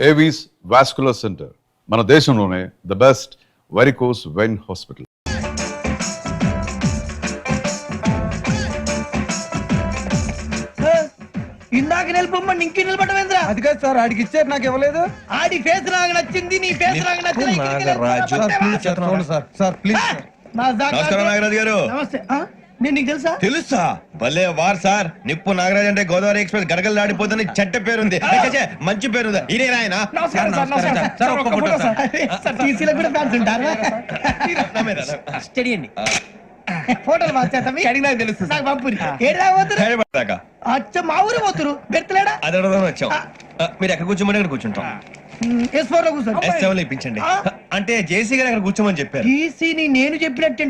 Avis vascular centre మన దేశంలోనే the best varicose vein hospital. ఇందాక నిలబొమ్మని ఇంకే నిలబడమేంద్రా? అది కాదు సార్, ఆడికి ఇచ్చారు, నాకు ఇవ్వలేదు. ఆడి ఫేస్ నాకు నచ్చింది, నీ ఫేస్ నాకు నచ్చింది. Sir please. నమస్కారం నాగరాజు గారు. నమస్తే. నేను నీకు తెలుసా? తెలుసా? భలే వార్ సార్. నిప్పు నాగరాజ్ అంటే గోదావరి ఎక్స్ప్రెస్ గడగలు దాడిపోతుంది చెట్ట పేరుంది, మంచి పేరుంది. ఇదే ఆయన. నమస్కారం సార్. నమస్కారం సార్. ఒక్క ఫోటో సార్. సార్ టీసీలో కూడా ఫ్యాన్స్ ఉంటారా? స్టడీ అండి. ఫోటోలు మార్చేస్తాం. అడిగినా తెలుసు. నాకు పంపురి. ఏడా పోతురు? అచ్చ మా ఊరు పోతురు. బెర్తలేడా? అది అడగదామని వచ్చాం. మీరు ఎక్కడ కూర్చోమని అక్కడ కూర్చుంటాం. S4 లో కూర్చోండి. S7 ఇప్పించండి. అంటే జేసీ గారు అక్కడ కూర్చోమని చెప్పారు. టీసీని నేను చెప్పినట్టు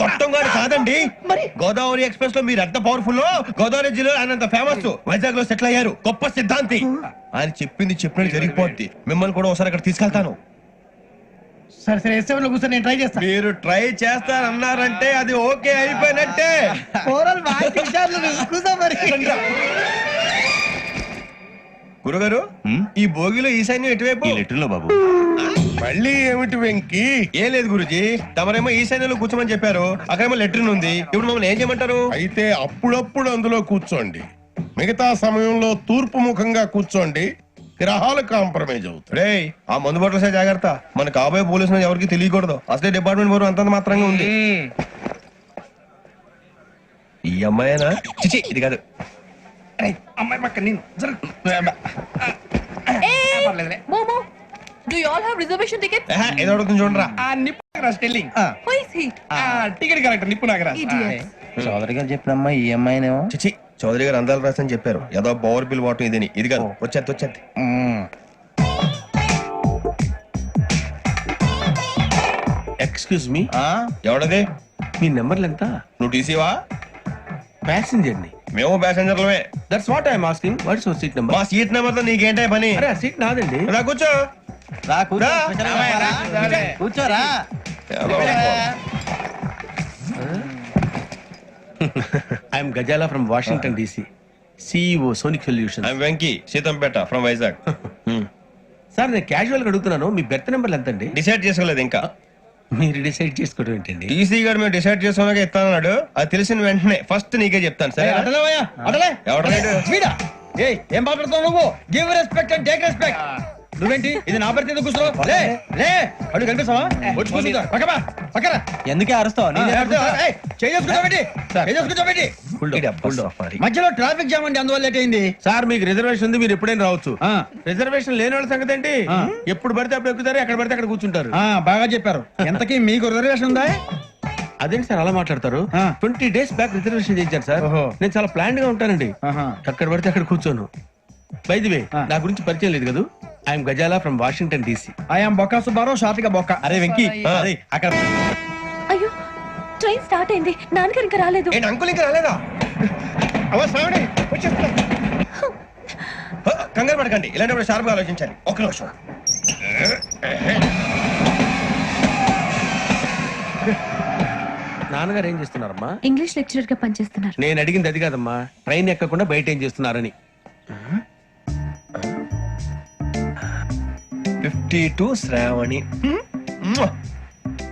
గొట్టంగాడు కాదండి. మరి గోదావరి ఎక్స్ప్రెస్ లో మీరు ఎంత పవర్ఫుల్, గోదావరి జిల్లా ఆయన ఫేమస్, వైజాగ్ లో సెటిల్ అయ్యారు, గొప్ప సిద్ధాంతి. ఆయన చెప్పింది చెప్పినట్టు జరిగిపోద్ది. మిమ్మల్ని కూడా ఒకసారి అక్కడ తీసుకెళ్తాను. సరే సరే, S7 లో కూర్చొని నేను ట్రై చేస్తాను. మీరు ట్రై చేస్తారన్నారంటే అది ఓకే అయిపోయినట్టే. కూర్చో మరి. గురుగారు, ఈ భోగిలో ఈశాన్యం ఎటువైపు? లెటర్లో బాబు. మళ్ళీ ఏమిటి వెంకీ? ఏం లేదు గురుజీ, తమరేమో ఈశాన్యంలో కూర్చోమని చెప్పారు, అక్కడేమో లెటర్ ఉంది. ఇప్పుడు మమ్మల్ని ఏం చేయమంటారు? అయితే అప్పుడప్పుడు అందులో కూర్చోండి, మిగతా సమయంలో తూర్పు ముఖంగా కూర్చోండి. గ్రహాలు కాంప్రమైజ్ అవుతాయి. రే, ఆ మందు బట్టలసే జాగ్రత్త. మన కాబోయే పోలీసులు ఎవరికి తెలియకూడదు. అసలే డిపార్ట్మెంట్ బోరు అంతంత మాత్రంగా ఉంది. ఈ అమ్మాయినా? చిచి, ఇది కాదు. అమ్మాయి పక్క నేను. Momo, do you all have reservation tickets? ఏదో అడుగుతుంది చూడరా. నిప్పు Nagaraj telling. Who is he? Ticket correct. నిప్పు నాగరాజ్. చౌదరి గారు చెప్పినమ్మా ఈ అమ్మాయినేమో. చిచి, చౌదరి గారు అందాలు రాసని చెప్పారు. ఏదో బోర్ బిల్ వాటం ఇదని. ఇది కాదు. వచ్చేది. Excuse me, ఎవడది? మీ నెంబర్లు ఎంత? నువ్వు టీసీవా? ప్యాసింజర్ ని. మేము ప్యాసెంజర్లమే. That's what I'm asking. What is your seat number? మా సీట్ నెంబర్ తో నీకేంటే పని? అరే, ఆ సీట్ నాదండి. రా కూర్చో. కూర్చోరా. I'm Gazala from Washington DC, CEO Sonic solution. I'm Venky, Seethampeta from Vizag. Sir, నేను క్యాజువల్ గా అడుగుతున్నాను, మీ బెర్త్ నెంబర్లు ఎంత అండి? డిసైడ్ చేసుకోలేదు ఇంకా. మీరు డిసైడ్ చేసుకోవడం ఏంటండి? టీసీ గారు మేము డిసైడ్ చేసుకున్నాక ఇస్తానన్నాడు. అది తెలిసిన వెంటనే ఫస్ట్ నీకే చెప్తాను. సరే ఏం మాట్లాడుతావు నువ్వు? Give respect and take respect. నువ్వేంటి ఇది నా పరిస్థితి? ఎందుకు కూర్చో? అడుగు కనిపిస్తావా? వచ్చి కూర్చుంటా. పక్కన ఎందుకే అరుస్తావు? మధ్యలో ట్రాఫిక్ జామ్ అండి, అందువల్ల లేట్ అయింది. సార్, మీకు రిజర్వేషన్ ఉంది, మీరు ఎప్పుడైనా రావచ్చు. రిజర్వేషన్ లేని వాళ్ళ సంగతి ఏంటి? ఎప్పుడు పడితే అప్పుడు ఎక్కుతారు, ఎక్కడ పడితే అక్కడ కూర్చుంటారు. బాగా చెప్పారు. ఎంతకీ మీకు రిజర్వేషన్ ఉందా? అదేంటి సార్ అలా మాట్లాడతారు? 20 days బ్యాక్ రిజర్వేషన్ చేయించారు సార్. నేను చాలా ప్లాన్డ్ గా ఉంటానండి. అక్కడ పడితే అక్కడ కూర్చోను. బై ది వే, నా గురించి పరిచయం లేదు కదా. I'm Gazala from Washington DC. I'm Bokka Subbarao, షార్ట్గా బొక్క. అరే వెంకీ, అక్కడ అయ్యో, ట్రైన్ స్టార్ట్ అయింది. నాన్నగారు ఇంకా రాలేదు. ఏంటి అంకుల్ ఇంకా రాలేదా? కంగారు పడకండి, ఇలాంటప్పుడు షార్ప్ గా ఆలోచించాలి. ఒక్క నిమిషం. నాన్నగారు ఏం చేస్తున్నారమ్మా? ఇంగ్లీష్ లెక్చరర్ గా పనిచేస్తున్నారు. నేను అడిగింది అది కాదమ్మా, ట్రైన్ ఎక్కకుండా బయట ఏం చేస్తున్నారని. 52 శ్రావణి,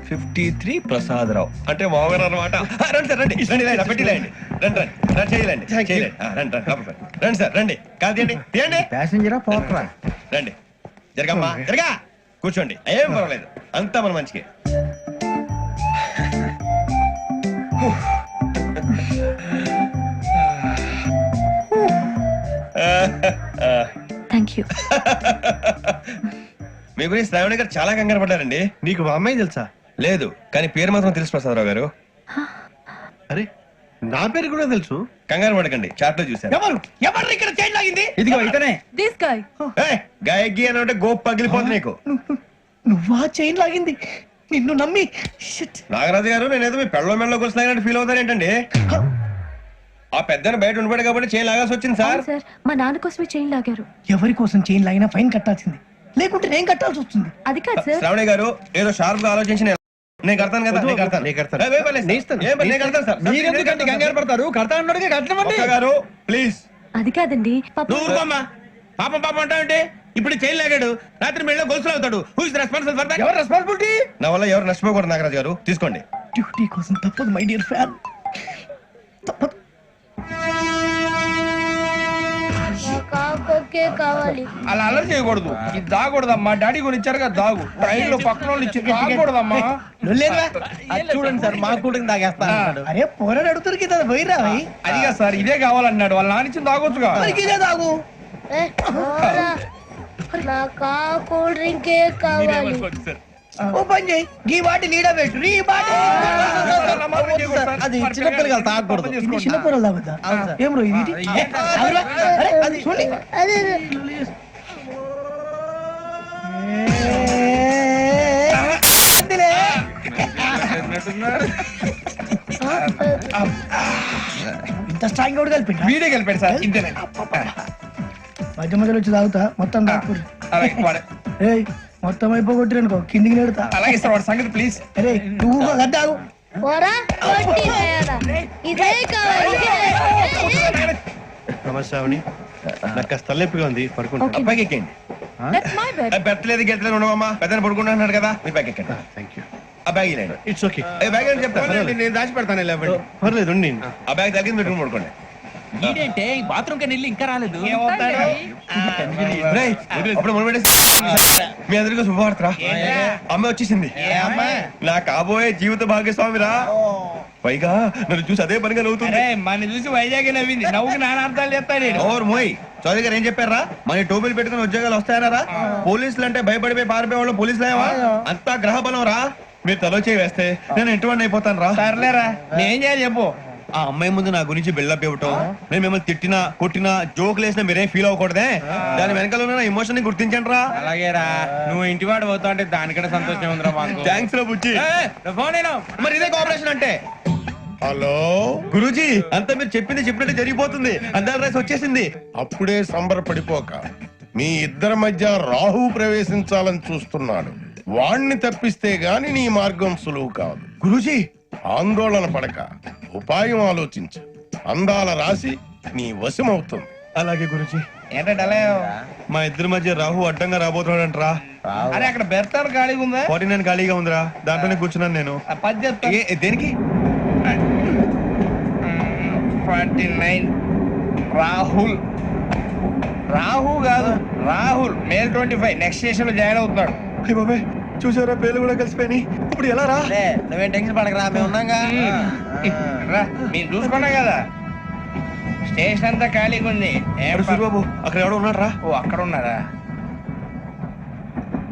53 ప్రసాదరావు అంటే మామగారు అనమాట. రండి సార్, రండి పెట్టిలేండి. రండి సార్, రండి. కాదు తీయండి. ప్యాసింజరా పోట్రా? రండి, జరగమ్మా, జరగా కూర్చోండి. ఏం పర్వాలేదు, అంతా మన మంచికి. Thank you. మీ గురించి శ్రావణి గారు చాలా కంగారు పడ్డారండి. నీకు మా అమ్మాయి తెలుసా? లేదు, కానీ పేరు మాత్రం తెలుసు ప్రసాదరావు గారు. అరే, నా పేరు కూడా తెలుసు. కంగారు పడకండి, చాట్ లో చూసాను. ఎవరు ఇక్కడ చైన్ లాగింది? ఇదిగో ఇతనే. This guy. గాయకి అని అంటే గోప్ పగిలిపోతుంది నీకు. నువ్వా చైన్ లాగింది? నిన్ను నమ్మి. నాగరాజు గారు, నేనేదో మీ పెళ్ళ మెళ్ళలో కూర్చున్నాయని ఫీల్ అవుతారేంటండి? ఆ పెద్దని బయట ఉండిపోయాడు కాబట్టి చైన్ లాగాల్సి వచ్చింది సార్. సార్, మా నాన్న కోసమే చైన్ లాగారు. ఎవరి కోసం చైన్ లాగినా ఫైన్ కట్టాల్సింది, లేకుంటే నేను కట్టాల్సి వస్తుంది. అది కాదు సార్. శ్రావణి గారు ఏదో షార్ప్ గా ఆలోచించి నేను కడతాను కదా. మీరెందుకంటే కంగారు పడతారు? కడతా అన్నాడుగా, కట్టమండి గారు ప్లీజ్. అది కాదండి. పాపం పాపం అంటావంటే ఇప్పుడు చైన్ లాగాడు, రాత్రి మెళ్ళ గొలుసులు అవుతాడు. Who is responsible for that? ఎవరు రెస్పాన్సిబిలిటీ? నా వల్ల ఎవరు నష్టపోకూడదు నాగరాజు గారు, తీసుకోండి. డ్యూటీ కోసం తప్పదు మై డియర్ ఫ్యాన్, తప్పదు. కాకొక్కే కావాలి. అలా అల్లరి చేయకూడదు, ఇది దాగకూడదమ్మా. డాడీ కొని ఇచ్చారుగా దాగు, ట్రైన్ లో పక్కన వాళ్ళు ఇచ్చి దాగకూడదమ్మా. చూడండి సార్, మా కూడా తాగేస్తా. అరే పోరాడు అడుగుతారు కదా పోయిరా. అదిగా సార్ ఇదే కావాలన్నాడు, వాళ్ళ నాన్న ఇచ్చింది తాగొచ్చుగా. ఇదే తాగు. ఏ, పోరా. నాకు ఆ కూల్ డ్రింకే కావాలి. ఓ పని చేయి, ఈ బాటి లీడ పెట్టు, ఈ బాటి. అది చిన్నపిల్లలు తాగకూడదు. ఇది చిన్న కూరలు తాగుతా. ఏం రో ఇది? అరే, అది చూడండి. అదే వద్దులే. ఇంత స్ట్రాంగ్ కూడా కలిపి వీడియో కలిపాడు సార్. ఇంతేనే మధ్య మధ్యలో వచ్చి తాగుతా, మొత్తం తాగుతుంది. ఏయ్ మొత్తం అయిపోగొట్టిరనుకో కిందికి నేడుతా. అలాగే సార్, వాడి సంగతి ప్లీజ్. అరే నువ్వు గద్దాగు. పోరా, కొట్టి తయారా. ఇదే కావాలి. నమస్కారం, నాకు కాస్త తలెప్పిగా ఉంది, పడుకుంటా. అబ్బాయికి ఎక్కండి. That's my bed. పెట్టలేదు గెట్టలేదు ఉండవమ్మా, పెద్దని పడుకుంటున్నాడు కదా, మీ బ్యాగ్ ఎక్కండి. Thank you. ఆ బ్యాగ్ ఇలాండి. It's okay. బ్యాగ్ అని చెప్తాను, నేను దాచి పెడతాను. పర్లేదు ఉండి. ఆ బ్యాగ్ తగ్గింది పెట్టుకుని పడుకోండి. ఏంటంటే బాత్రూమ్ కి వెళ్ళి ఇంకా రాలేదు. రేయ్, అప్పుడు మొదలుపెట్టేసి మీ అందరికీ శుభవార్తరా, అమ్మ వచ్చేసింది. నా కాబోయే జీవిత భాగ్యస్వామిరా. పైగా నన్ను చూసి అదే పనిగా నవ్వుతుంది. మన చూసి వైజాగ్ నవ్వింది, నవ్వుకి నాన్న అర్థాలు చెప్తాడు. ఓర్ మోయ్, చౌదరి గారు ఏం చెప్పారా? మన టోపీలు పెట్టుకుని ఉద్యోగాలు వస్తాయనరా? పోలీసులు అంటే భయపడిపోయి పారిపోయే వాళ్ళు పోలీసులేవా? అంతా గ్రహ బలం రా. మీరు తలో చేయి వేస్తే నేను ఇంటివాడిని అయిపోతాను రా. సర్లేరా, నేను చేయాలి చెప్పు. ఆ అమ్మాయి ముందు నా గురించి బిల్డప్ ఇవ్వటం, నేను మిమ్మల్ని తిట్టినా కొట్టినా జోకులు వేసినా మీరేం ఫీల్ అవ్వకూడదే. దాని వెనకాల ఉన్న ఎమోషన్ ని గుర్తించండి రా. అలాగేరా, నువ్వు ఇంటి వాడు పోతా అంటే దానికంటే సంతోషం ఉందిరా మాకు. థ్యాంక్స్ రా బుజ్జి. ఫోన్ మరి ఇదే కోఆపరేషన్ అంటే. హలో గురూజీ, అంతా మీరు చెప్పింది చెప్పినట్టు జరిగిపోతుంది. అందరి రైస్ వచ్చేసింది. అప్పుడే సంబరపడిపోక, మీ ఇద్దరి మధ్య రాహు ప్రవేశించాలని చూస్తున్నాడు. వాణ్ణి తప్పిస్తే గాని నీ మార్గం సులువు కాదు. గురూజీ, ఆందోళన పడక, ఉపాయం ఆలోచించు. అందాల రాశి నీ వశమవుతుంది. అలాగే గురూజీ. ఏంటంటే అలా మా ఇద్దరి మధ్య రాహు అడ్డంగా రాబోతున్నాడంటరా. అరే అక్కడ బెర్తాను ఖాళీగా ఉందా? 49 ఖాళీగా ఉందిరా, దాంట్లోనే కూర్చున్నాను నేను. ఆ పది చెప్తా. దేనికి? 49 రాహుల్. రాహు కాదు, రాహుల్. మేల్ 25 నెక్స్ట్ స్టేషన్ లో జాయిన్ అవుతున్నాడు. అయ్య బాబాయ్, చూసారా పేర్లు కూడా కలిసిపోయినాయి. ఇప్పుడు ఎలా రా? నువ్వేం టెన్షన్ పడకరా, మేము ఉన్నాగా. రా, మీరు చూసుకున్నా కదా స్టేషన్ అంతా ఖాళీగా ఉంది. అరే సూరిబాబు, అక్కడ ఎవడో ఉన్నాడు రా. ఓ అక్కడ ఉన్నారా?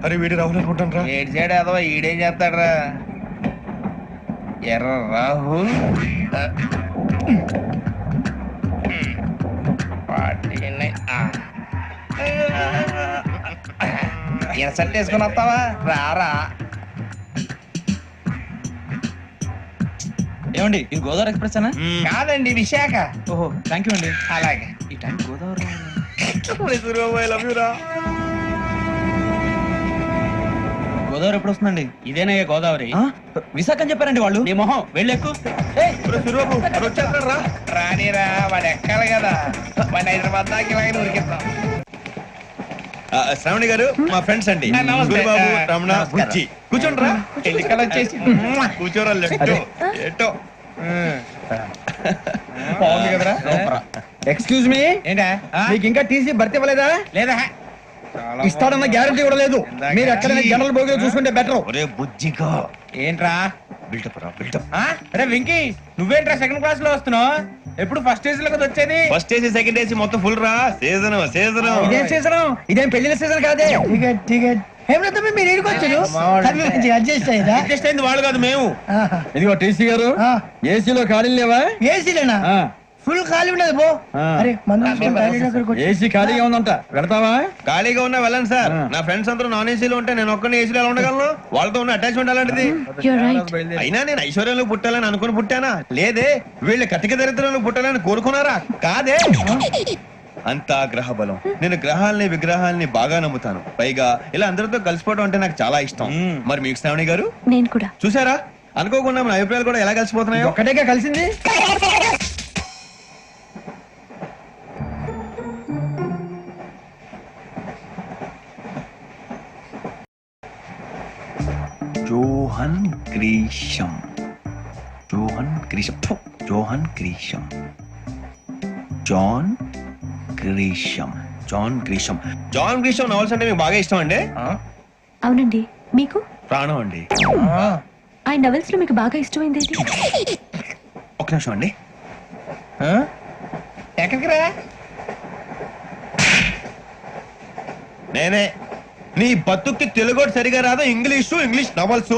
అరే వీడి రాహుల్ అనుకుంటాను రా. ఏడు సైడ్ అదో ఈడేం చేస్తాడరా? ఎర్ర రాహుల్. 49. ఇన్సర్ట్ వేసుకుని వస్తావా? రారా. ఏమండి, ఇది గోదావరి ఎక్స్ప్రెస్ అనా? కాదండి, విశాఖ. ఓహో, థ్యాంక్ యూ అండి. అలాగే. ఈ time Godavari. Suribabu, I love you రా. గోదావరి ఎప్పుడు వస్తుందండి? ఇదేనయ్య గోదావరి. విశాఖ అని చెప్పారండి వాళ్ళు. నీ మొహం వెళ్ళెక్కు. సూరిబాబు, అక్కడ వచ్చేస్తాడు రా. రానిరా, వాడు ఎక్కాలి కదా. వాడిని హైదరాబాద్ దాకా ఇలాగే ఉరికిస్తాం. శ్రావణి గారు మా ఫ్రెండ్స్ అండి. నమస్తే. సూరిబాబు, రమణ, బుజ్జి. కూర్చోండి రా. ఎన్నికలు వచ్చేసి కూర్చోరా. లెట్టో ఎట్టో. బాగుంది కదరా? ఎక్స్క్యూజ్ మీ, ఏంటా? మీకు ఇంకా టీసీ భర్తీ ఇవ్వలేదా? లేదా ఇస్తాడన్న గ్యారంటీ కూడా లేదు. మీరు ఎక్కడైనా జనరల్ బోగిలో చూసుకుంటే బెటర్. ఒరే బుజ్జిగా, ఏంట్రా? బిల్డప్ రా, బిల్డప్. అరే వెంకీ, నువ్వేంట్రా సెకండ్ క్లాస్ లో వస్తున్నావు? ఎప్పుడు ఫస్ట్ ఏజ్ లో కదా వచ్చేది? ఫస్ట్ ఏసీ సెకండ్ ఏసీ మొత్తం ఫుల్ రా. Season season. ఇదేం సీజన్? ఇదేం పెళ్లిన సీజన్ కాదే. టికెట్ టికెట్ మీరు ఇడికొచ్చారు. అడ్జస్ట్ అయ్యా? అడ్జస్ట్ అయింది వాళ్ళు కాదు, మేము. ఇదిగో టీసీ గారు, ఏసీలో ఖాళీలు లేవా? ఏసీలేనా? ఫుల్ ఖాళీ ఉండదు పో. అరే ఏసీ ఖాళీగా ఉందంట, పెడతావా? ఖాళీగా ఉన్నా వెళ్ళండి సార్. నా ఫ్రెండ్స్ అందరూ నాన్ ఏసీలో ఉంటే నేను ఒక్కనే ఏసీలో ఎలా ఉండగలను? వాళ్ళతో ఉన్న అటాచ్మెంట్ అలాంటిది. You're right. అయినా నేను ఐశ్వర్యంలో పుట్టాలని అనుకుని పుట్టానా? లేదే, వీళ్ళు కటిక దరిద్రంలో పుట్టాలని కోరుకున్నారా? కాదే. అంతా గ్రహ బలం. నేను గ్రహాలని విగ్రహాలని బాగా నమ్ముతాను. పైగా ఇలా అందరితో కలిసిపోవడం అంటే నాకు చాలా ఇష్టం. మరి మీకు శ్రావణి గారు? నేను కూడా. చూసారా, అనుకోకుండా మన అభిప్రాయాలు కూడా ఎలా కలిసిపోతున్నాయో. ఒకటేగా కలిసింది. Johan Grisham. Johan Grisham. ఫు, Johan Grisham. John Grisham. John Grisham. John Grisham novels అంటే మీకు బాగా ఇష్టం అండి? అవునండి, మీకు? ప్రాణం అండి. ఆయన నవెల్స్ లో మీకు బాగా ఇష్టమైంది ఏంటి? ఒక నిమిషం అండి. ఎక్కడికి రా? నేనే. నీ బతుక్కి తెలుగు సరిగా రాదు, ఇంగ్లీష్ నవల్స్.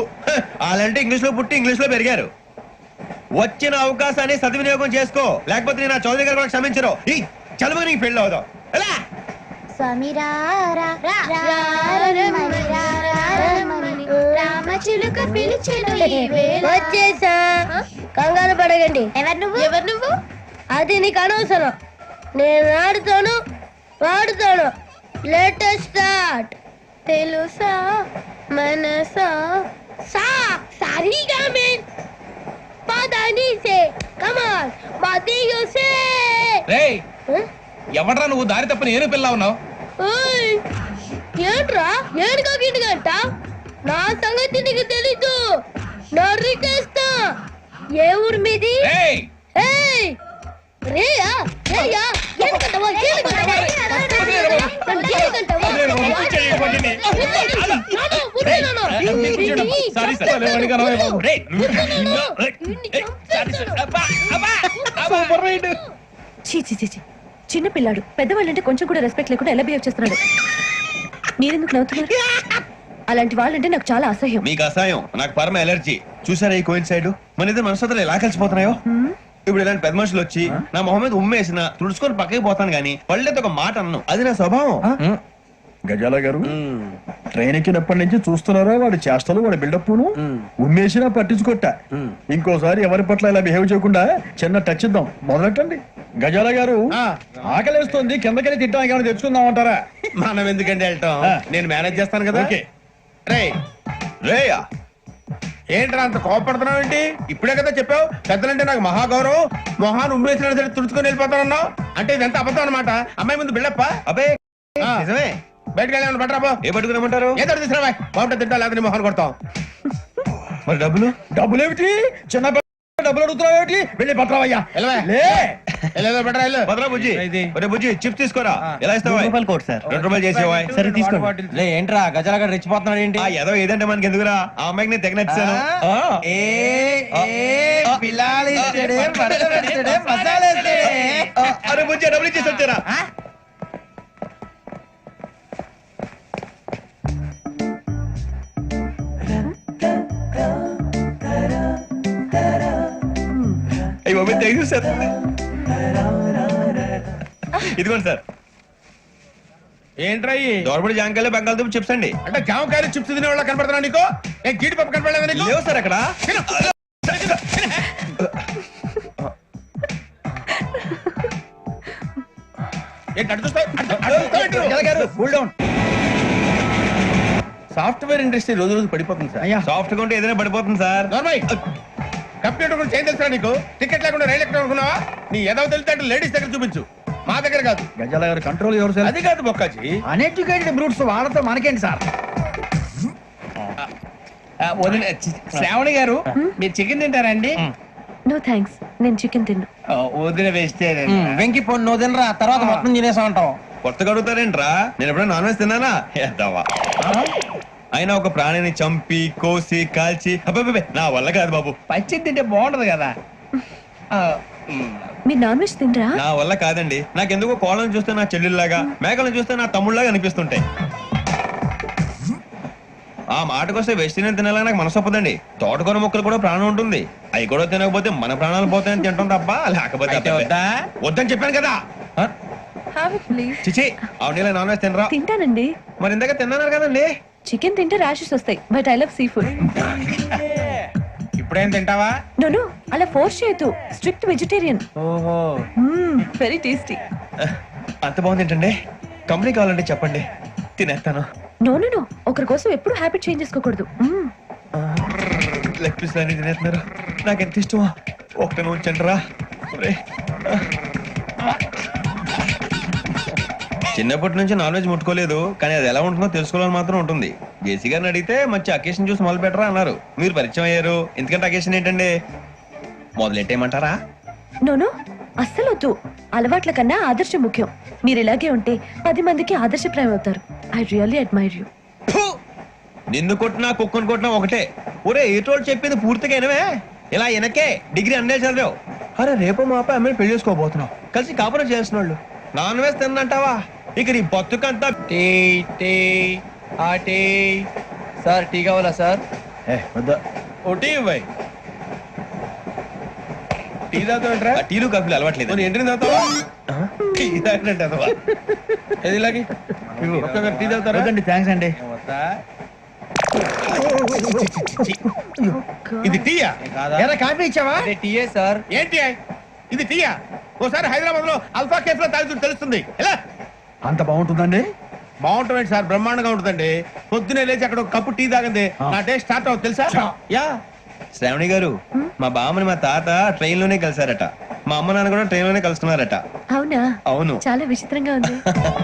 అలాంటి ఇంగ్లీష్ లో పుట్టి ఇంగ్లీష్ లో పెరిగారు. వచ్చిన అవకాశాన్ని సద్వినియోగం చేసుకో, లేకపోతే నేను నా చౌదరి గారు కూడా క్షమించరు. ఈ చదువు నీకు పెళ్ళి అవుదాం. ఎలా? స్వామి రామచిలుక పిలిచెను వచ్చేసా. కంగారు పడగండి. ఎవరు నువ్వు? అది నీకు అనవసరం. నేను ఆడుతాను వాడుతాను. Latest start. తెలుసా మనసా సా సారీగా మే పదని సే కమాల్ మదియో సే. రేయ్, ఎవడ్రా నువ్వు? దారి తప్ప నేను పిల్ల ఉన్నావు. ఓయ్ ఏంట్రా ఏడుగా గిట్టుగంట? నా సంగతి నీకు తెలీదు. నరికేస్తా. ఏ ఊరు మీది? రేయ్, ఏయ్ రేయా రేయా ఎందుకంటావా? చీ చీ చీ చీ. చిన్న పిల్లాడు, పెద్దవాళ్ళంటే కొంచెం కూడా రెస్పెక్ట్ లేకుండా ఎలా బిహేవ్ చేస్తున్నాడు. మీరెందుకు నవ్వుతున్నారు? అలాంటి వాళ్ళంటే నాకు చాలా అసహ్యం. మీకు అసహాయం, నాకు పరమ ఎలర్జీ. చూసారా ఈ కోయిన్ సైడ్? మన ఇద్దరు మనసులో ఎలా కలిసిపోతున్నాయో. ఇప్పుడు ఇలాంటి పెద్ద మనుషులు వచ్చి నా మొహం మీద ఉమ్మేసిన తుడుచుకొని పక్కకి పోతాను గానీ పళ్ళేది ఒక మాట అన్ను. అది నా స్వభావం. గజాల గారు ట్రైన్ ఎక్కినప్పటి నుంచి చూస్తున్నారా వాడి చేష్టలు, వాడి బిల్డప్ ఉమ్మేసినా పట్టించుకోట. ఇంకోసారి ఎవరి పట్ల ఇలా బిహేవ్ చేయకుండా చిన్న టచ్ ఇద్దాం. మొదలెట్టండి. గజాల గారు ఆకలేస్తుంది, కిందకెళ్ళి తింటానికి ఏమైనా తెచ్చుకుందాం అంటారా? మనం ఎందుకంటే వెళ్ళటం, నేను మేనేజ్ చేస్తాను కదా. రే రేయా, ఏంట్రా అంత కోపడుతున్నావు ఏంటి? ఇప్పుడే కదా చెప్పావు పెద్దలంటే నాకు మహాగౌరవం, మొహాన్ని ఉమ్మేసిన సరే తుడుచుకొని వెళ్ళిపోతానన్నావు. అంటే ఇదంతా అబద్ధం అనమాట. అమ్మాయి ముందు బిల్డప్ప. అబే నిజమే. బయటకు వెళ్ళాను బట్రాబో. ఏ పట్టుకురమ్మంటారు? ఏదో తీసుకురా బాగుంటుంది తింటా, లేదా మొహన్ కొడతాం. మరి డబ్బులు? డబ్బులు ఏమిటి? చిన్న డబ్బులు అడుగుతున్నావు ఏమిటి? వెళ్ళి పట్టరావయ్యా. భద్రా బుజ్జి, ఒరే బుజ్జి చిప్స్ తీసుకోరా. ఎలా ఇస్తావా? ₹2 చేసేవా? సరే తీసుకోండి. ఏంట్రా గజాల గారు రెచ్చిపోతున్నాడు ఏంటి? ఏదో ఏదంటే మనకి ఎందుకురా, ఆ అమ్మాయికి నేను తెగ నచ్చాను. అరే బుజ్జి డబ్బులు ఇచ్చేసి వచ్చారా? అయ్యి బాబు థ్యాంక్ యూ సార్. ఇదిగోండి సార్. ఏంట్రా దోరబడి జాంకాయలు బంగాళదుంప చిప్స్ అండి. అంటే జామకాయలు చిప్స్ తినే వాళ్ళ కనపడుతున్నా నీకు? ఏ జీడిపప్పు కనపడలేదా నీకు? లేవు సార్ అక్కడ. సాఫ్ట్వేర్ ఇండస్ట్రీ రోజు రోజు పడిపోతుంది సార్. సాఫ్ట్ గా ఉంటే ఏదైనా పడిపోతుంది సార్. కంప్యూటర్ గురించి ఏం తెలుసా నీకు? టికెట్ లేకుండా రైలు ఎక్కడ అనుకున్నావా? నీ ఏదో తెలితే అంటే లేడీస్ దగ్గర చూపించు, మా దగ్గర కాదు. గజాల గారు కంట్రోల్ ఎవరు సార్? అది కాదు బొక్కాజీ. అన్ఎడ్యుకేటెడ్ బ్రూట్స్ వాళ్ళతో మనకేంటి సార్? శ్రావణి గారు మీరు చికెన్ తింటారండి? నో థ్యాంక్స్, నేను చికెన్ తిన్ను. వదిన వేస్తే వెంకి పొన్ను నువ్వు తినరా, తర్వాత మొత్తం తినేసా ఉంటాం. కొత్తగా అడుగుతారేంట్రా? నేను ఎప్పుడైనా నాన్ వెజ్ తిన్నానా? ఎద్దావా. అయినా ఒక ప్రాణిని చంపి కోసి కాల్చి అబ్బే నా వల్ల కాదు బాబు. పచ్చి తింటే బాగుంటది కదా. మీరు నాన్ వెజ్ తినరా? నా వల్ల కాదండి. నాకెందుకో కోళ్ళని చూస్తే నా చెల్లెల్లాగా, మేకలను చూస్తే నా తమ్ముళ్ళలాగా అనిపిస్తుంటాయి. ఆ మాటకొస్తే వెజిటేరియన్ తినాలని నాకు మనసు ఒప్పదండి. తోటకూర మొక్కలు కూడా ప్రాణం ఉంటుంది. అవి కూడా తినకపోతే మన ప్రాణాలు పోతాయని తింటాం తప్ప లేకపోతే వద్దని చెప్పాను కదా. చిచి అవునీ నాన్ వెజ్ తినరా? తింటానండి. మరి ఇందాక తిన్నాను కదండి. చికెన్ తింటే ర్యాషెస్ వస్తాయి, but I love sea food. ఇప్పుడేం తింటావా? నో అలా ఫోర్స్ చేయొద్దు. Strict vegetarian. ఓహో, వెరీ టేస్టీ. అంత బాగుంది ఏంటండి? కంపెనీ కావాలంటే చెప్పండి, తినేస్తాను. నో ఒకరి కోసం ఎప్పుడు హ్యాబిట్ చేంజ్ చేసుకోకూడదు. లెగ్ పీస్ అన్ని తినేస్తున్నారు. నాకు ఎంత ఇష్టమా. ఒకటే ఉంచండి రా. చిన్నప్పటి నుంచి నాన్ వెజ్ ముట్టుకోలేదు, కానీ అది ఎలా ఉంటుందో తెలుసుకోవాలని మాత్రం ఉంటుంది. జేసీ గారిని అడిగితే మంచి అకేషన్ చూసి మొదలు పెట్టరా అన్నారు. మీరు పరిచయం అయ్యారు, ఎందుకంటే అకేషన్ ఏంటండి? మొదలెట్టేయమంటారా? నోను అస్సలు వద్దు. అలవాట్ల కన్నా ఆదర్శం ముఖ్యం. మీరు ఇలాగే ఉంటే 10 మందికి ఆదర్శప్రాయం అవుతారు. I really admire you. నిన్ను కొట్టినా కుక్కను కొట్టినా ఒకటే. ఒరే ఏటోళ్ళు చెప్పింది పూర్తిగా వినవే. ఇలా వెనకే డిగ్రీ అన్నే చదివావు. అరే రేపు మా అబ్బాయి అమ్మని పెళ్లి చేసుకోబోతున్నావు, కలిసి కాపురం చేసిన వాళ్ళు నాన్ వెజ్ తిన్నంటావా? ఇక నీ బతుకంతా టీ టీ ఆ టీ. సార్ టీ కావాలా సార్? ఒకటి ఇవ్వాయి. టీ తాగుతాంట్రా? టీలు కాఫీలు అలవాట్లేదు. ఎంట్రీ తాగుతావా? టీ తాగినట్టు అదవా. ఏది ఇలాగే ఒక్కొక్కరు టీ తాగుతారా? థ్యాంక్స్ అండి. ఇది టీయా? ఎరా కాఫీ ఇచ్చావా? టీయే సార్. ఏంటి ఇది టీయా? ఓసారి హైదరాబాద్ లో అల్ఫా కేఫ్ లో తాగుతూ తెలుస్తుంది. ఎలా అంత బాగుంటుందండి? బాగుంటుంది సార్, బ్రహ్మాండంగా ఉంటుందండి. పొద్దునే లేచి అక్కడ ఒక కప్పు టీ తాగింది నా డే స్టార్ట్ అవుతుంది తెలుసా? యా. శ్రావణి గారు, మా బామ్మని మా తాత ట్రైన్ లోనే కలిసారట. మా అమ్మ నాన్న కూడా ట్రైన్ లోనే కలుస్తున్నారట. అవునా? అవును. చాలా విచిత్రంగా ఉంది.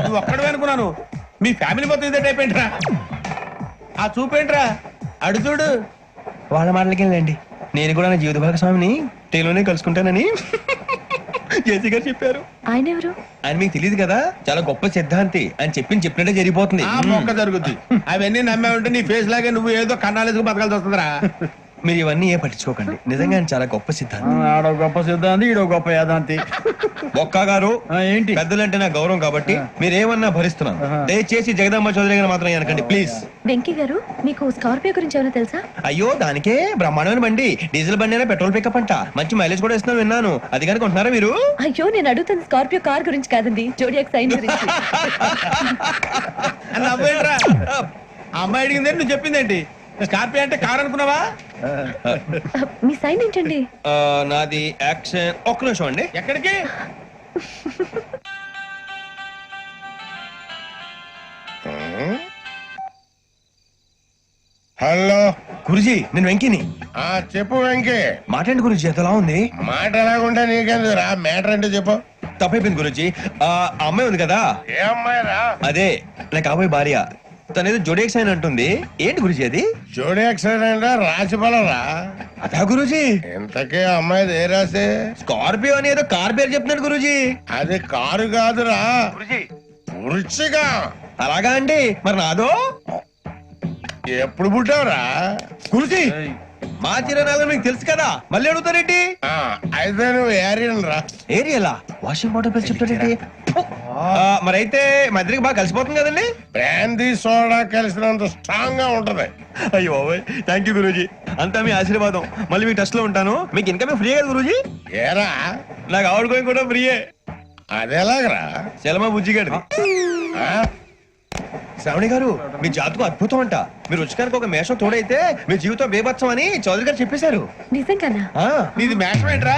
నువ్వు ఒక్కడమే అనుకున్నాను, మీ ఫ్యామిలీ మొత్తం ఇదే టైప్ ఏంట్రా? ఆ చూపేంట్రా అడు చూడు. వాళ్ళ మాటలకి వెళ్ళండి. నేను కూడా నా జీవిత భాగస్వామిని ట్రైన్ లోనే కలుసుకుంటానని జేసీ గారు చెప్పారు. ఆయన ఎవరు? ఆయన మీకు తెలియదు కదా, చాలా గొప్ప సిద్ధాంతి అని చెప్పినట్టే జరిగిపోతుంది. ఆ మొక్క జరుగుద్ది. అవన్నీ నమ్మే ఉంటే నీ ఫేస్ లాగే నువ్వు ఏదో కన్నాలేసుకు బతకాల్సి వస్తుందిరా. మీరు ఇవన్నీ ఏ పట్టించుకోకండి, నిజంగా ఆయన చాలా గొప్ప సిద్ధాంతి. ఆడో గొప్ప సిద్ధాంతి, ఈడో గొప్ప యాదాంతి. ఒక్క గారు ఏంటి? పెద్దలంటే నా గౌరవం కాబట్టి మీరేమన్నా భరిస్తున్నాను. దయచేసి జగదాంబ చౌదరి గారు మాత్రం అనకండి ప్లీజ్. వెంకీ గారు, మీకు స్కార్పియో గురించి ఏమైనా తెలుసా? అయ్యో దానికే బ్రహ్మాండమైన బండి, డీజిల్ బండి అయినా పెట్రోల్ పికప్ అంట, మంచి మైలేజ్ కూడా ఇస్తున్నాను విన్నాను. అది కనుక ఉంటున్నారా మీరు? అయ్యో నేను అడుగుతుంది స్కార్పియో కార్ గురించి కాదండి, జోడియాక్ సైన్ గురించి. అని నవ్వేంట్రా? ఆ అమ్మాయి అడిగింది నువ్వు చెప్పిందేంటి? స్కార్పియో అంటే కార్ అనుకున్నావా? మీ సైన్ ఏంటండి? నాది యాక్షన్. ఒక్క నిమిషం అండి. ఎక్కడికి? హలో గురుజీ, నేను వెంకిని. చెప్పు వెంకీ. మాట్లాడండి గురుజీ, ఎంతలా ఉంది? మాట ఎలాగుంటా నీకెందుకు రా, మ్యాటర్ అంటే చెప్పు. తప్పైపోయింది గురుజీ. ఆ అమ్మాయి ఉంది కదా, ఏ అమ్మాయి రా? అదే నా కాబోయే భార్య. తనేదో జోడేక్స్ అని అంటుంది. ఏంటి గురుజీ అది? జోడి యాక్సిడెంట్ రా, రాసి రా. అదా గురుజీ? ఇంతకీ అమ్మాయిది ఏ రాసి? స్కార్పియో అని ఏదో కార్ పేరు చెప్తున్నాడు గురుజీ. అది కారు కాదురా, వృచ్చిక. అలాగా అండి, మరి నాదో? ఎప్పుడు పుట్టావురా? గురుజీ మా చిరనాలు మీకు తెలుసు కదా, మళ్ళీ అడుగుతారేంటి? అయితే నువ్వు ఏరియన్ రా. ఏరియలా? వాషింగ్ వాటర్ పేరు చెప్తాడేంటి? మరైతే మా ఇద్దరికి బాగా కలిసిపోతుంది కదండి. బ్రాందీ సోడా కలిసినంత స్ట్రాంగ్ గా ఉంటది. అయ్యో థ్యాంక్ యూ గురూజీ, అంతా మీ ఆశీర్వాదం. మళ్ళీ మీ టెస్ట్ లో ఉంటాను. మీకు ఇన్కమ్ ఫ్రీ కదా గురూజీ? ఏరా నాకు అవుట్ గోయింగ్ కూడా ఫ్రీయే. అదెలాగరా? చలమా బుజ్జి గారి. శ్రావణి గారు, మీ జాతకం అద్భుతం అంట. మీరు రుచికానికి ఒక మేషం తోడైతే మీ జీవితం బేబత్సం అని చౌదరి గారు చెప్పేశారు. నిజంగానా? నీది మ్యాచ్ ఏంట్రా?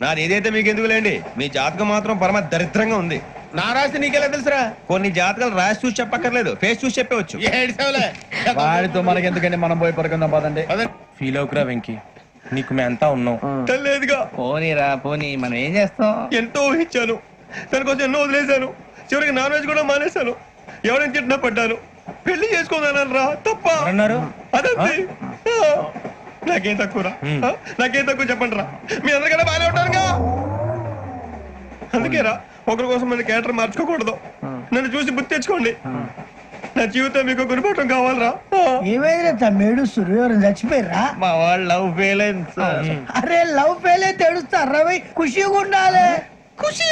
నాది ఏదైతే మీకు ఎందుకు లేండి, మీ జాతకం మాత్రం పరమ దరిద్రంగా ఉంది. నా రాసి నీకెలా తెలుసురా? కొన్ని జాతకాలు రాసి చూసి చెప్పక్కర్లేదు, ఫేస్ చూసి చెప్పవచ్చు. ఏడ్చావులే. వాడితో మనకి ఎందుకండి, మనం పోయి పడుకుందాం పదండి. ఫీల్ అవుకురా వెంకీ, నీకు మేమంతా ఉన్నాం. లేదుగా పోనీరా పోనీ, మనం ఏం చేస్తాం? ఎంతో ఊహించాను, దానికోసం ఎన్నో వదిలేశాను. చివరికి నాన్ వెజ్ కూడా మానేశాను. ఎవరైనా తిట్టినా పడ్డాను. పెళ్లి చేసుకోదానని రా తప్ప అన్నారు. అదంతే. నాకేం తక్కువ నాకేం తక్కువ చెప్పండి రా. మీ అందరికన్నా బాగానే ఉంటారుగా. అందుకే రా, ఒకరి కోసం మన క్యారెక్టర్ మార్చుకోకూడదు. నన్ను చూసి గుర్తు తెచ్చుకోండి. నా జీవితం మీకు గురిపటం కావాలరా. ఏమైనా తమ్మేడు సూర్యవరం చచ్చిపోయిరా? మా వాళ్ళు లవ్ ఫెయిల్ అయింది సార్. అరే లవ్ ఫెయిల్ అయితే ఏడుస్తారా? ఖుషిగా ఉండాలి. ఖుషి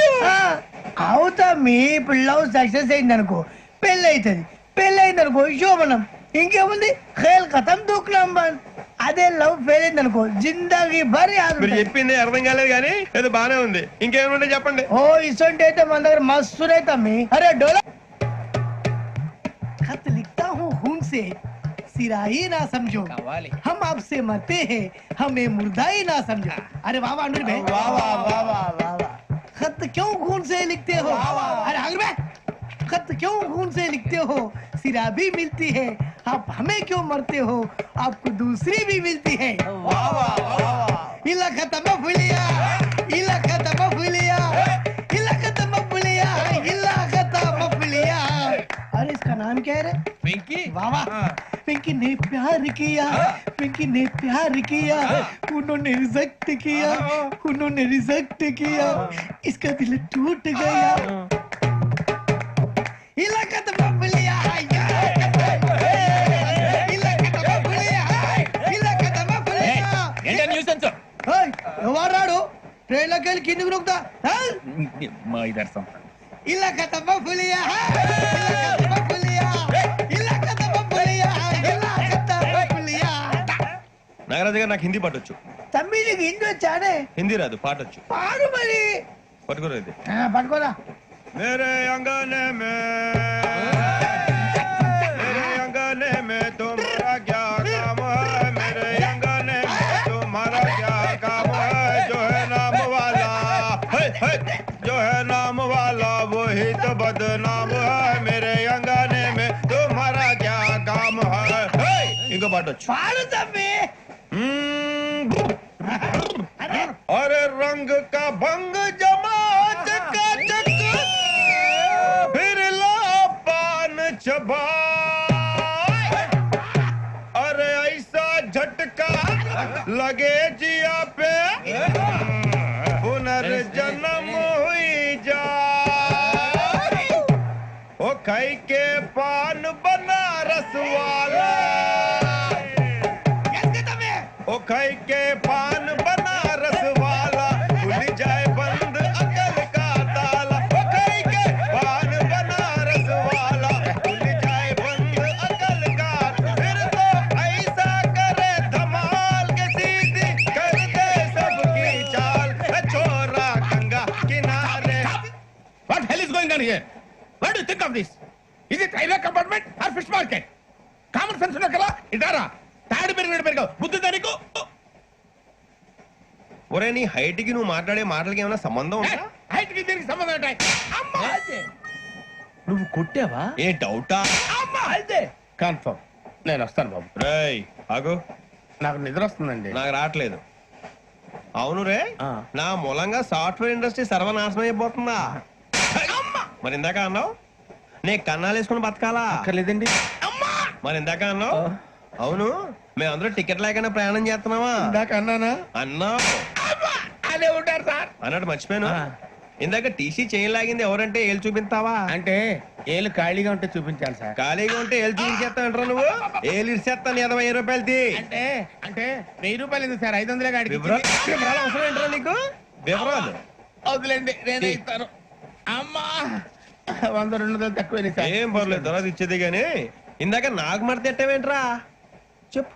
అవుతా. మీ ఇప్పుడు లవ్ సక్సెస్ అయింది అనుకో, పెళ్ళి అవుతుంది. పెళ్ళి అయింది అనుకో శోభనం. ఇంకేముంది, ఖేల్ ఖతం దూకునాం బంద్. అదే లవ్ ఫెయిల్ అయింది అనుకో, జిందాగీ భరి. మీరు చెప్పింది అర్థం కాలేదు కానీ ఏదో బానే ఉంది. ఇంకేమైనా చెప్పండి. ఓ ఇసొంటి అయితే మన దగ్గర మస్తు తమ్మి. అరే డోలా खत लिखता हूँ खून से, सिरा ही ना समझो, हम आपसे मरते हैं, हमें मुर्दा ही ना समझो. अरे वाह वाह अनुर भाई, वाह वाह वाह वाह वाह वाह. खत क्यों खून से लिखते हो? अरे अनुर भाई, खत क्यों खून से लिखते हो? सिरा भी मिलती है, आप हमें क्यों मरते हो? आपको दूसरी भी मिलती है. वाह वाह वाह. इला खत्म फुलिया, इला खत्म फुलिया, इला खत्म फुलिया, इला खत्म వెంకీ బావా వెంకీ ने प्यार किया వెంకీ ने प्यार किया उन्होंने रिजेक्ट किया उन्होंने रिजेक्ट किया इसका दिल टूट गया इलाका तो बबलिया ఎవరాడు ట్రైన్ లోకి వెళ్ళి కిందికి నొక్కుతా ఇలా కథ పులియా ఇలా కథ పులియా ఇలా కథ పులియా ఇలా కథ పులియా. నాగరాజు గారు నాకు హిందీ పాటొచ్చు. తమ్మి నీకు హిందీ వచ్చానే? హిందీ రాదు, పాటొచ్చు. పాడు మరి. పట్టుకోరా ఇది. పట్టుకోరా. मेरे अंगने में तुम्हारा क्या काम है, मेरे अंगने में तुम्हारा क्या काम है, जो है नाम वाला जो है नाम वाला वही तो बदनाम है, मेरे अंगने में तुम्हारा क्या काम है. इनको बाटो पाड़ू तम्मी. अरे रंग का भंग जमा चकाचक फिर ला पान चबा, अरे ऐसा झटका लगे जिया पे पुनर्जन्म हुई जा, ओ खाई के पान बनारस वाला, ओ खाई के पान बनारस वाला खुल जाए बंद अकल का ताला, ओ खाई के पान बनारस वाला खुल जाए बंद अकल का, फिर तो ऐसा करे धमाल के सीधी कर दे सबकी चाल, छोरा गंगा किनारे. What hell is going on here? What do you think of this? Is it railway compartment or fish market? Common sense ఉన్న కదా ఇటారా తాడి పెరిగినట్టు బుద్ధి దానికి. ఒరే నీ హైట్ కి నువ్వు మాట్లాడే మాటలకి ఏమైనా సంబంధం ఉందా? హైట్ కి దీనికి సంబంధం ఉంటాయి. అమ్మా నువ్వు కొట్టావా? ఏ డౌటా? అమ్మా అయితే కన్ఫర్మ్ నేను వస్తాను బాబు. రేయ్ ఆగు, నాకు నిద్ర వస్తుందండి. నాకు రావట్లేదు. అవును రే, నా మూలంగా సాఫ్ట్వేర్ ఇండస్ట్రీ సర్వనాశనం అయిపోతుందా? మరి ఇందాక అన్నావు నే కన్నాలు వేసుకుని బతకాలా? అక్కర్లేదండి. మరి ఇందాక అన్నావు అవును మేమందరూ టికెట్ లేకుండా ప్రయాణం చేస్తున్నావా? ఇందాక అన్నానా? అన్నావు. అదే ఉంటారు సార్ అన్నట్టు మర్చిపోయాను, ఇందాక టీసీ చేయి లాగింది ఎవరంటే ఏళ్ళు చూపిస్తావా? అంటే ఏళ్ళు ఖాళీగా ఉంటే చూపించాలి సార్. ఖాళీగా ఉంటే ఏళ్ళు చూపించేస్తా అంటారు నువ్వు. ఏళ్ళు ఇచ్చేస్తాను 20 రూపాయలది. అంటే అంటే 1000 రూపాయలు ఎందుకు సార్? 500 గాడికి వివరాలు అవసరం ఏంటరా నీకు? వివరాలు వదిలేండి నేనే ఇస్తాను. అమ్మా 100 200 తక్కువ సార్. ఏం పర్లేదు తర్వాత ఇచ్చేది గానీ ఇందాక నాకు మడత ఎట్టవేంట్రా చెప్పు.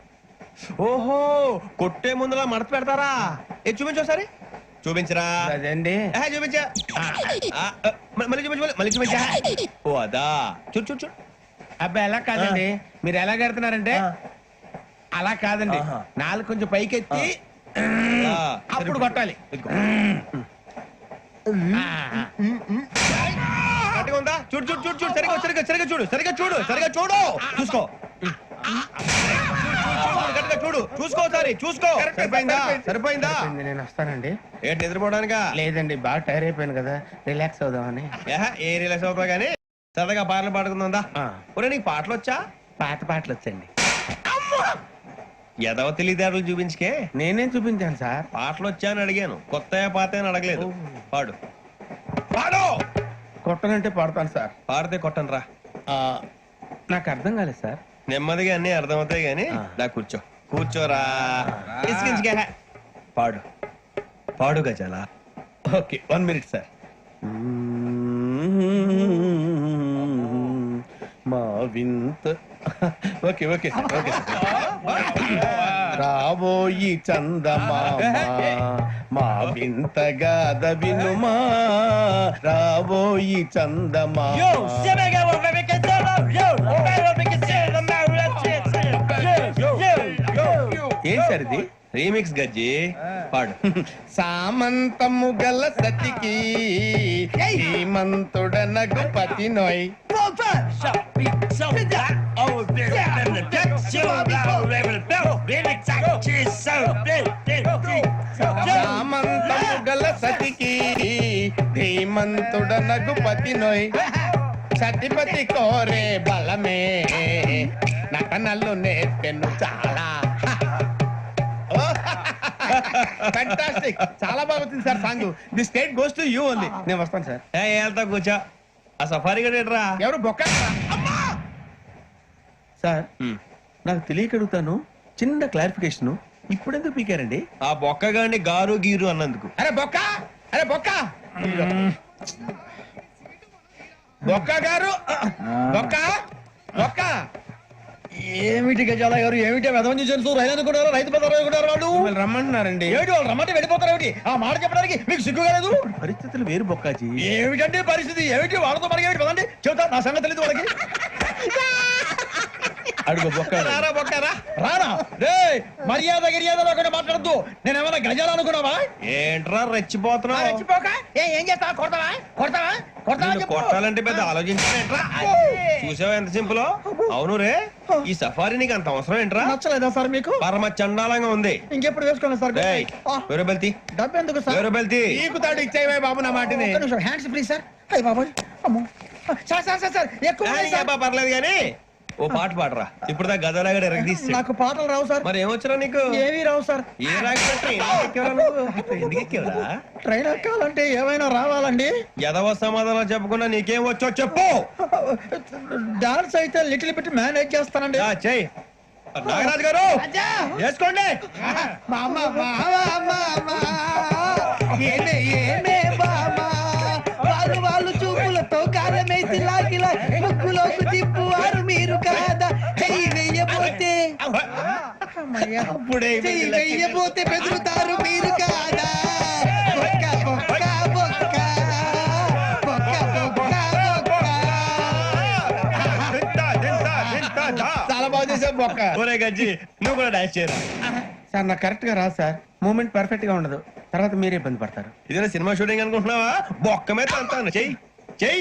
ఓహో కొట్టే ముందులా మడత పెడతారా? ఏ చూపించు ఒకసారి. చూపించరా? అదండి చూపించా. మళ్ళీ చూపించు, మళ్ళీ చూపించా. ఓ అదా, చూడు చూడు చూడు. అబ్బాయి ఎలా కాదండి, మీరు ఎలా కడుతున్నారంటే అలా కాదండి. నాలుగు కొంచెం పైకెత్తి అప్పుడు కొట్టాలి. గట్టిగా ఉందా? చూడు చూడు చూడు చూడు. సరిగా సరిగా సరిగా చూడు, సరిగా చూడు, సరిగా చూడు. చూసుకో గట్టిగా చూడు, చూసుకో సారి చూసుకో. సరిపోయిందా? సరిపోయిందా? నేను వస్తానండి. ఏంటి నిద్రపోవడానికా? లేదండి బాగా టైర్ అయిపోయాను కదా, రిలాక్స్ అవుదామని. ఏ రిలాక్స్ అవుతావు కానీ సరదాగా పాటలు పాడుకుందా? ఒరే నీకు పాటలు వచ్చా? పాత పాటలు వచ్చండి. ఎదవ తెలివితేటలు చూపించుకే. నేనేం చూపించాను సార్? పాటలు వచ్చా అని అడిగాను, కొత్త పాత అని అడగలేదు. పాడు పాడు. కొట్టనంటే పాడతాను సార్. పాడితే కొట్టను రా. నాకు అర్థం కాలేదు సార్. నెమ్మదిగా అన్ని అర్థమవుతాయి గానీ నా కూర్చో. కూర్చోరా. పాడు పాడు గజాల. Okay 1 minute sir. మా వింత. Okay okay sir, okay sir. రాబోయి చందమామ మా వింతగా వినుమా, రాబోయి చందమామ. ఏం సార్ ఇది? రీమిక్స్ గజ్జి. పాడు. సామంతము గల సతికి శ్రీమంతుడనగు పతి నోయ్. సామంతము గల సతికి ధీమంతుడనగు పతి నోయ్. సతిపతి కోరే బలమే నటనలు నేర్పెను చాలా ఫ్యాంటాస్టిక్ చాలా బాగుంది sir song the state goes to you only నేను వస్తాను సార్ వెళ్తా కూర్చో ఆ సఫారీ గడేట్రా ఎవరు బొక్క సార్ నాకు తెలియక అడుగుతాను, చిన్న క్లారిఫికేషన్. ఇప్పుడెందుకు పీకారండి? ఆ బొక్క గాని గారు గీరు అన్నందుకు. అరే బొక్క అరే బొక్క బొక్క గారు బొక్క బొక్క ఏమిటి గజాల గారు, ఏమిటి వెదవని తెలుసు రైలు అనుకున్నారు, రైతు పెద్ద అనుకున్నారు వాళ్ళు. మిమ్మల్ని రమ్మంటున్నారండి. ఏమిటి వాళ్ళు రమ్మంటే వెళ్ళిపోతారు ఏమిటి? ఆ మాట చెప్పడానికి మీకు సిగ్గు కాలేదు? పరిస్థితులు వేరు బొక్కాజీ. ఏమిటంటే పరిస్థితి ఏమిటి? వాళ్ళతో మనకి ఏమిటి పదండి చెబుతా, నా సంగతి తెలియదు వాళ్ళకి. అడుగు బొక్క. రారా బొక్క రా రానా రే, మర్యాద గిర్యాద లేకుండా మాట్లాడద్దు. నేను ఏమైనా గజాలు అనుకున్నావా? ఏంట్రా రెచ్చిపోతున్నావు? రెచ్చిపోక ఏం చేస్తావా? కొడతావా కొడతావా కొడతావా నిన్ను చెప్పు. కొట్టాలంటే పెద్ద ఆలోచించానేంట్రా? చూసావా ఎంత సింపుల్. అవును రే, ఈ సఫారీ నీకు అంత అవసరం ఏంట్రా? నచ్చలేదా సార్ మీకు? పరమ చండాలంగా ఉంది. ఇంకెప్పుడు వేసుకోండి సార్. ఏయ్, వేరే బెల్తి డబ్బు ఎందుకు సార్? వేరే బెల్తి. నీకు తాడు ఇచ్చేవే బాబు నా మాటని. Hands free sir. అయ్యి బాబోయ్ అమ్మో. సార్ సార్ సార్ సార్ ఎక్కువ ఉన్నాయి సార్. పర్లేదు కానీ ఓ పాట పాడరా. ఇప్పుడు దా గదలాగడ ఎరగదీసి. నాకు పాటలు రావు సార్. మరి ఏమొచ్చరా నీకు? ఏమీ రావు సార్. ఏ రాకపోతే ఎందుకు ఎక్కేవరా? ట్రైన్ ఎక్కాలంటే ఏమైనా రావాలండి. ఎదవ సమాధానం చెప్పకుండా నీకేం వచ్చో చెప్పు. డాన్స్ అయితే లిటిల్ బిట్ మేనేజ్ చేస్తానండి. చెయ్యి నాగరాజు గారు వేసుకోండి. మామ ఏమే ఏమే బామా వాళ్ళు వాళ్ళు చూపులతో కారమేసి లాగిలా ముగ్గులోకి తిప్పువారు మీరు కాదా? చెయ్యి వెయ్యబోతే అప్పుడే చెయ్యి వెయ్యబోతే బెదురుతారు మీరు కాదా? బొక్క బొక్క బొక్క బొక్క బొక్క బొక్క. చాలా బాగా చేసావు బొక్క. ఒరే గజ్జి నువ్వు కూడా డాన్స్ చేయరా. సార్ నాకు కరెక్ట్ గా రాదు సార్. మూమెంట్ పర్ఫెక్ట్ గా ఉండదు, తర్వాత మీరే ఇబ్బంది పడతారు. ఇదేనా సినిమా షూటింగ్ అనుకుంటున్నావా? బొక్క మీద అంతాను చెయ్యి.